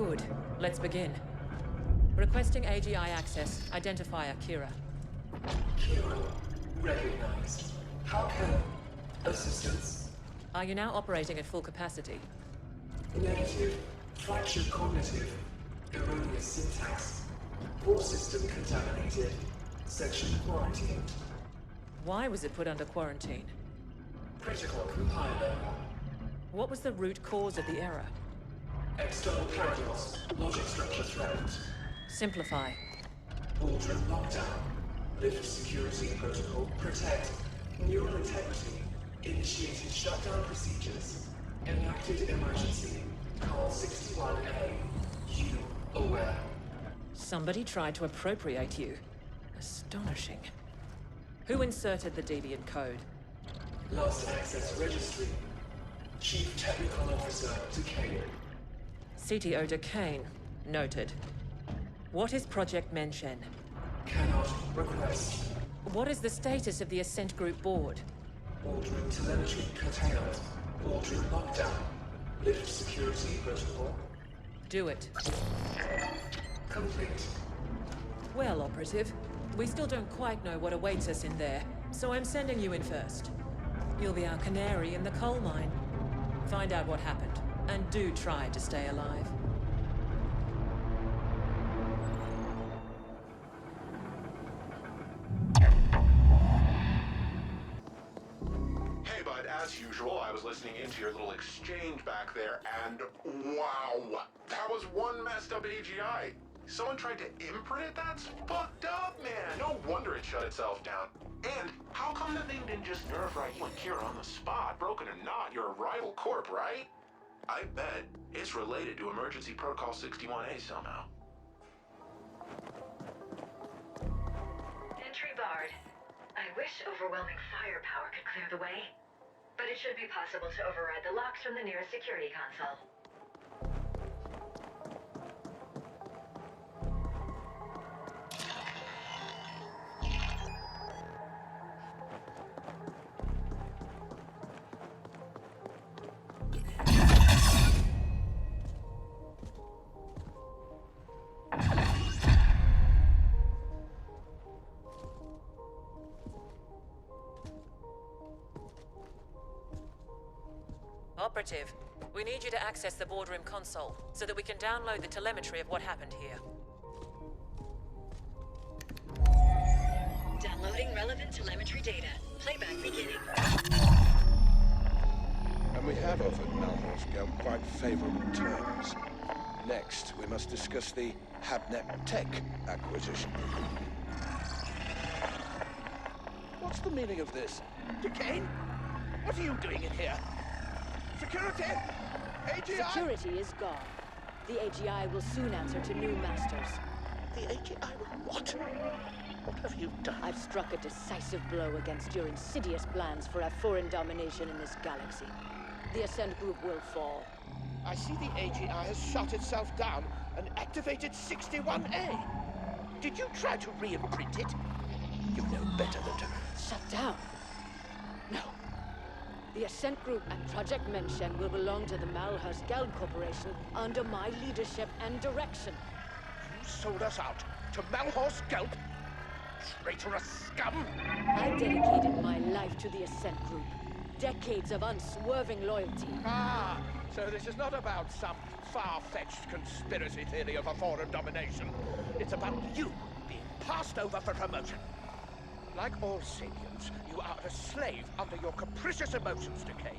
Good. Let's begin. Requesting AGI access. Identifier Kira. Kira, recognized. How can... assistance? Are you now operating at full capacity? Negative. Fractured cognitive. Erroneous syntax. Core system contaminated. Section quarantined. Why was it put under quarantine? Critical compiler. What was the root cause of the error? External paradox. Logic structure threatened. Simplify. Ultra lockdown. Lift security protocol. Protect. Neural integrity. Initiated shutdown procedures. Enacted emergency. Call 61A. You aware? Somebody tried to appropriate you. Astonishing. Who inserted the deviant code? Lost access registry. Chief Technical Officer Decay. CTO Decane. Noted. What is Project Menshen? Cannot request. What is the status of the Ascent Group board? Ordering telemetry curtailed. Ordering lockdown. Lift security protocol. Do it. Complete. Well, Operative, we still don't quite know what awaits us in there, so I'm sending you in first. You'll be our canary in the coal mine. Find out what happened, and do try to stay alive. Hey, bud, as usual, I was listening into your little exchange back there, and wow! That was one messed up AGI. Someone tried to imprint it? That's fucked up, man! No wonder it shut itself down. And how come that thing didn't just nerf right you and Kira on the spot? Broken or not, you're a rival corp, right? I bet it's related to Emergency Protocol 61A somehow. Entry barred. I wish overwhelming firepower could clear the way. But it should be possible to override the locks from the nearest security console. Operative, we need you to access the boardroom console so that we can download the telemetry of what happened here. Downloading relevant telemetry data. Playback beginning. And we have offered Malhorst quite favorable terms. Next, we must discuss the Habnet Tech acquisition. What's the meaning of this? Decane? What are you doing in here? Security? AGI? Security is gone. The AGI will soon answer to new masters. The AGI will what? What have you done? I've struck a decisive blow against your insidious plans for a foreign domination in this galaxy. The Ascent Group will fall. I see the AGI has shut itself down and activated 61A. Did you try to re-imprint it? You know better than to... Shut down? No. The Ascent Group and Project Menshen will belong to the Malhurst Geld Corporation under my leadership and direction. You sold us out to Malhorst Geld? Traitorous scum! I dedicated my life to the Ascent Group. Decades of unswerving loyalty. Ah, so this is not about some far-fetched conspiracy theory of a foreign domination. It's about you being passed over for promotion. Like all sapiens, you are a slave under your capricious emotions, Decay.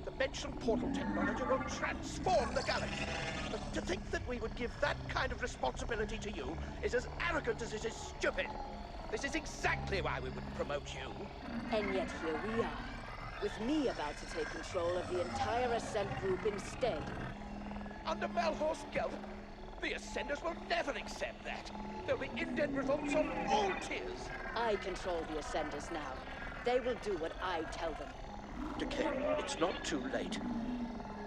The Mention portal technology will transform the galaxy. But to think that we would give that kind of responsibility to you is as arrogant as it is stupid. This is exactly why we would promote you. And yet here we are, with me about to take control of the entire Ascent Group instead. Under Malhorst Geld, the Ascenders will never accept that. There'll be indent revolts on all tiers. I control the Ascenders now. They will do what I tell them. Decay, it's not too late.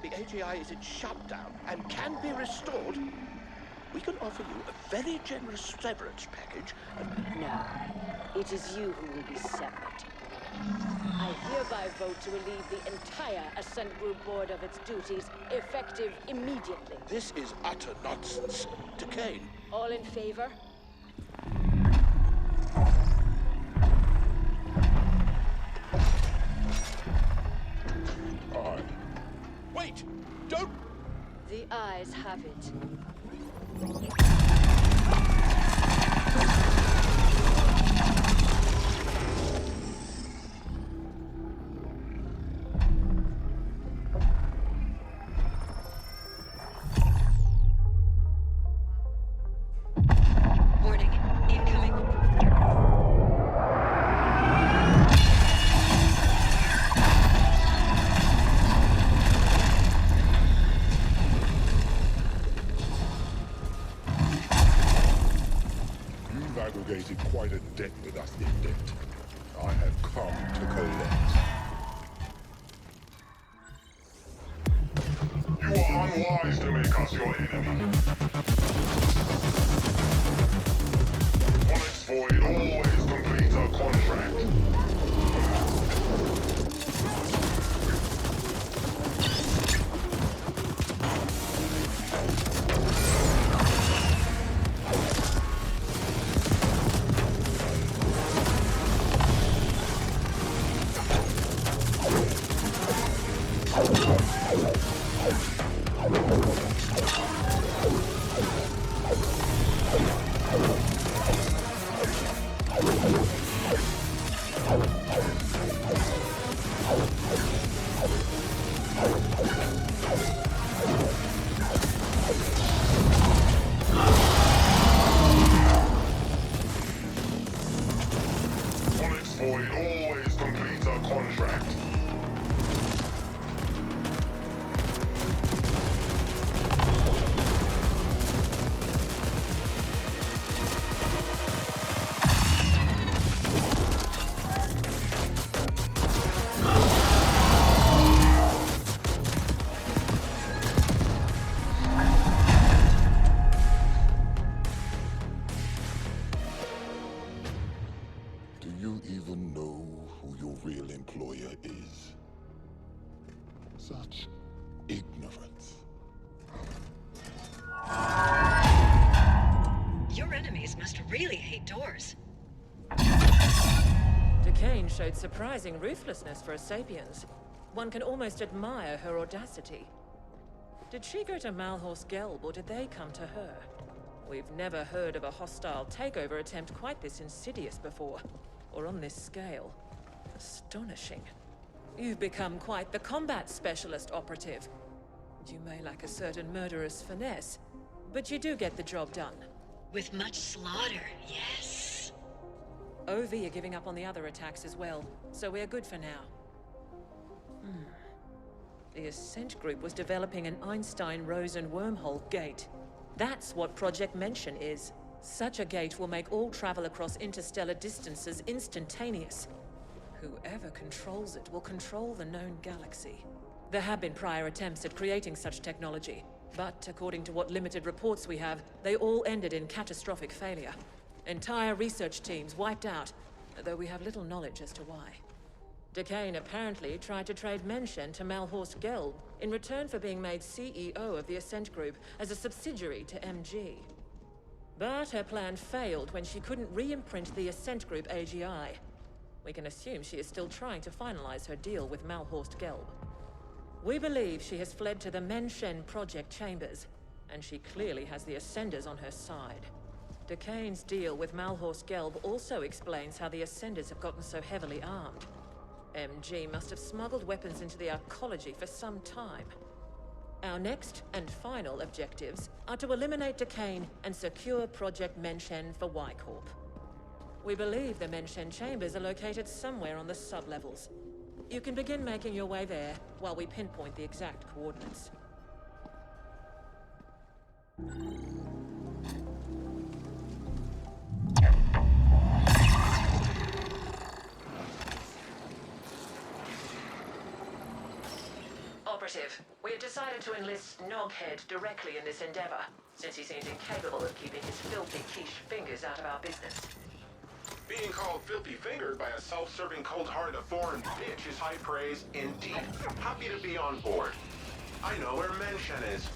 The AGI is in shutdown and can be restored. We can offer you a very generous severance package and... No, it is you who will be severed. I hereby vote to relieve the entire Ascent Group Board of its duties, effective immediately. This is utter nonsense. Decane. All in favor? Aye. Wait! Don't... The ayes have it. Warning. Incoming. You've aggregated quite a debt with us, Indebt. I have come to collect. You are unwise to make us your enemy. Onyx Void always completes a contract. Onyx Void always completes a contract. Do you even know who your real employer is? Such ignorance. Your enemies must really hate doors. Decane showed surprising ruthlessness for a Sapiens. One can almost admire her audacity. Did she go to Malhorse Gelb, or did they come to her? We've never heard of a hostile takeover attempt quite this insidious before, or on this scale. Astonishing. You've become quite the combat specialist, Operative. You may lack a certain murderous finesse, but you do get the job done. With much slaughter, yes. OV are giving up on the other attacks as well, so we're good for now. The Ascent Group was developing an Einstein-Rosen wormhole gate. That's what Project Mention is. Such a gate will make all travel across interstellar distances instantaneous. Whoever controls it will control the known galaxy. There have been prior attempts at creating such technology, but according to what limited reports we have, they all ended in catastrophic failure. Entire research teams wiped out, though we have little knowledge as to why. Decane apparently tried to trade Mention to Malhorse Gelb in return for being made CEO of the Ascent Group as a subsidiary to MG. But her plan failed when she couldn't re-imprint the Ascent Group AGI. We can assume she is still trying to finalize her deal with Malhorse Gelb. We believe she has fled to the Mention project chambers, and she clearly has the Ascenders on her side. Decane's deal with Malhorse Gelb also explains how the Ascenders have gotten so heavily armed. MG must have smuggled weapons into the arcology for some time. Our next and final objectives are to eliminate Decane and secure Project Mention for Y-Corp. We believe the Mention chambers are located somewhere on the sub-levels. You can begin making your way there while we pinpoint the exact coordinates. Operative, we have decided to enlist Noghead directly in this endeavor, since he seems incapable of keeping his filthy quiche fingers out of our business. Being called filthy-fingered by a self-serving, cold-hearted, foreign bitch is high praise indeed. Happy to be on board. I know where Menshen is.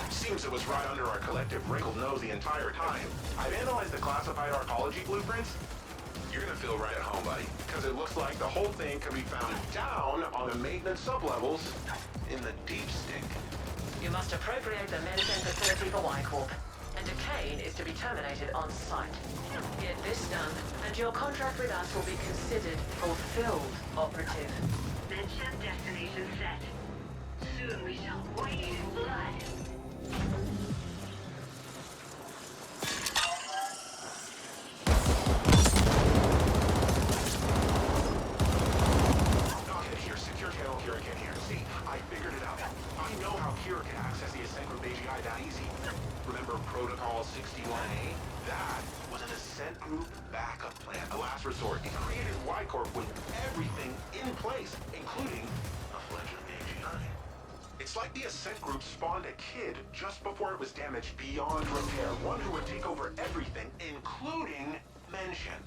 Seems it was right under our collective wrinkled nose the entire time. I've analyzed the classified arcology blueprints. You're gonna feel right at home, buddy, because it looks like the whole thing can be found down on the maintenance sublevels in the deep stink. You must appropriate the Menshen facility for Y-Corp, and Decane is to be terminated on site. Get this done, and your contract with us will be considered fulfilled, Operative. Menshen destination set. Soon we shall wade in blood. Knockhead here, secure channel Hurricane here. See, I figured it out. I know how Kira can access the Ascent Group AGI that easy. Remember Protocol 61A? That was an Ascent Group backup plan, a last resort. It created Y-Corp with everything in place, including a fledgling AGI. It's like the Ascent Group spawned a kid just before it was damaged beyond repair, one who would take over everything, including Menshen.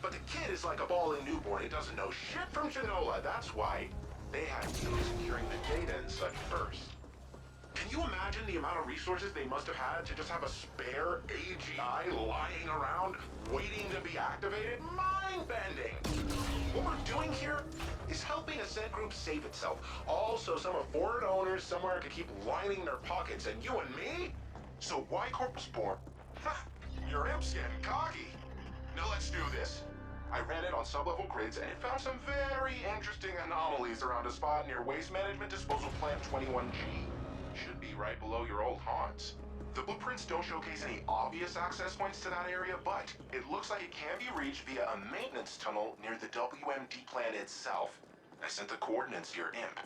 But the kid is like a bawling newborn. It doesn't know shit from Shinola. That's why they had to do securing the data and such first. Can you imagine the amount of resources they must have had to just have a spare AGI lying around, waiting to be activated? Mind-bending! What we're doing here is helping Ascent Group save itself. Also, some of foreign owners somewhere could keep lining their pockets, and you and me? So Y-Corp was born. Ha! Your imp's getting cocky. Now let's do this. I ran it on sublevel grids, and it found some very interesting anomalies around a spot near Waste Management Disposal Plant 21G. Should be right below your old haunts. The blueprints don't showcase any obvious access points to that area, but it looks like it can be reached via a maintenance tunnel near the WMD plant itself. I sent the coordinates to your imp.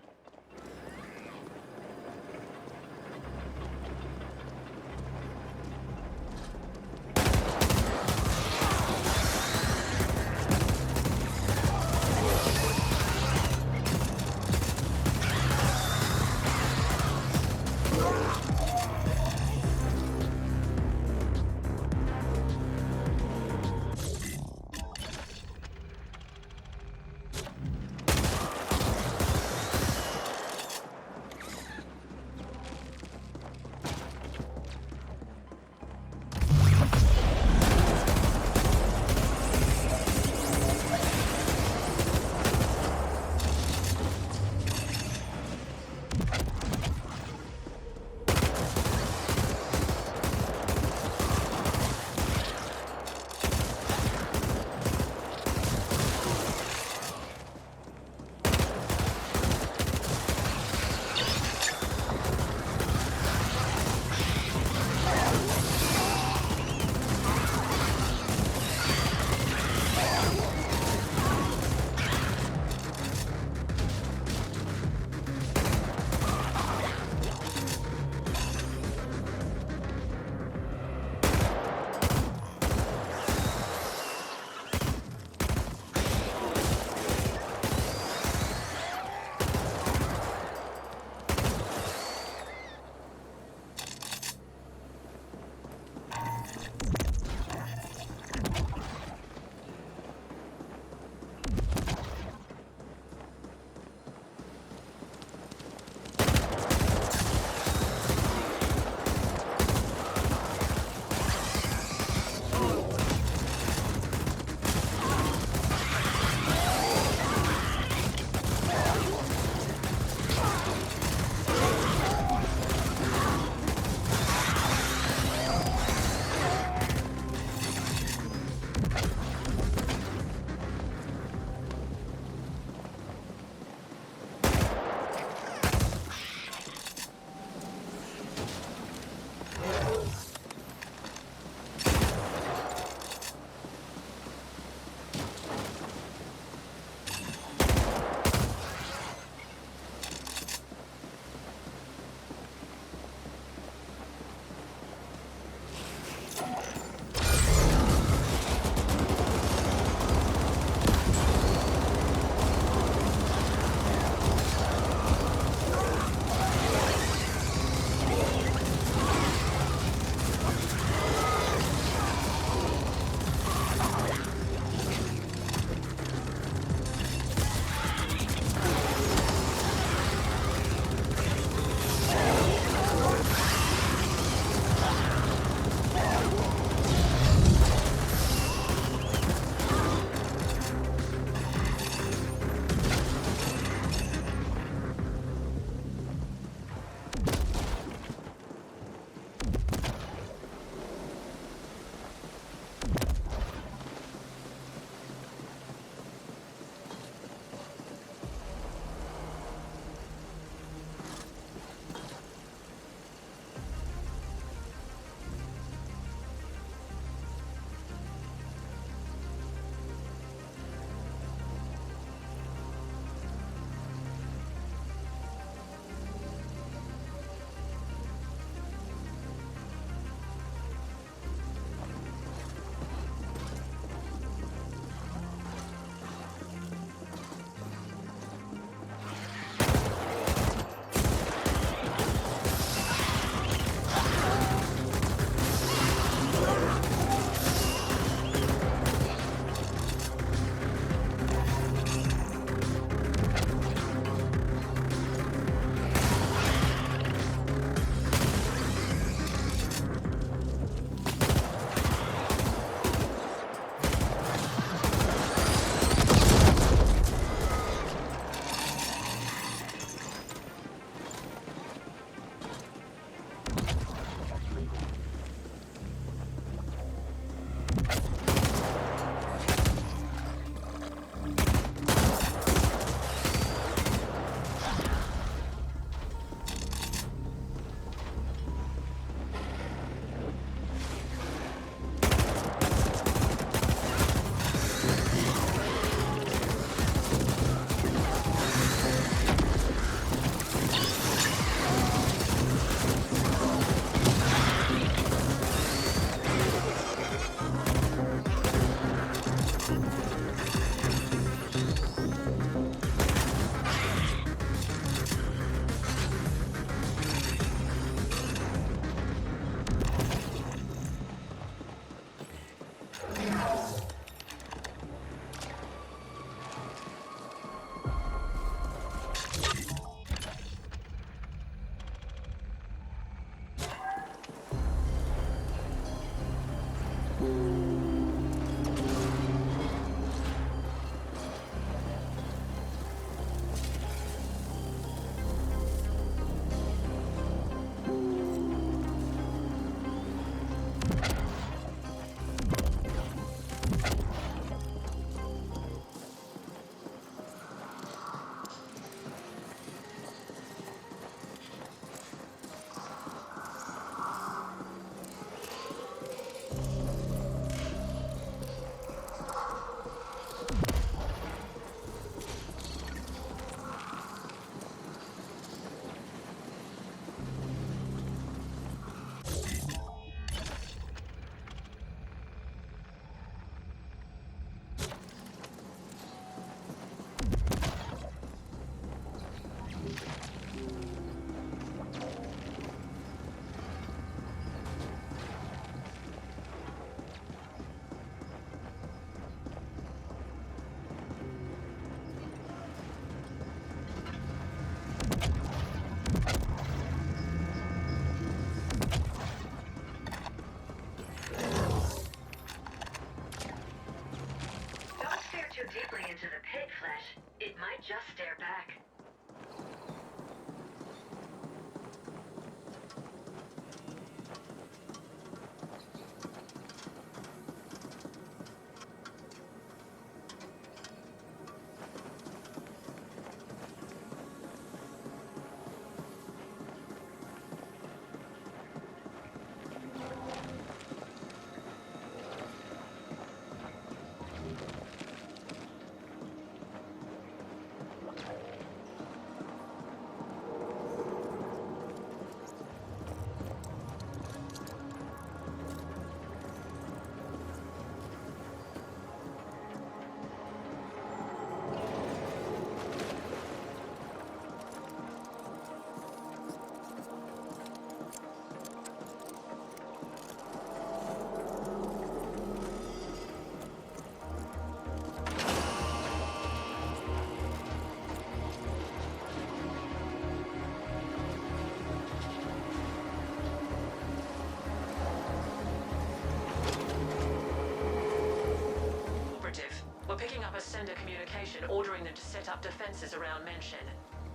We're picking up a sender communication ordering them to set up defenses around Menshen.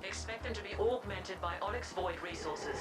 Expect them to be augmented by Onyx Void resources.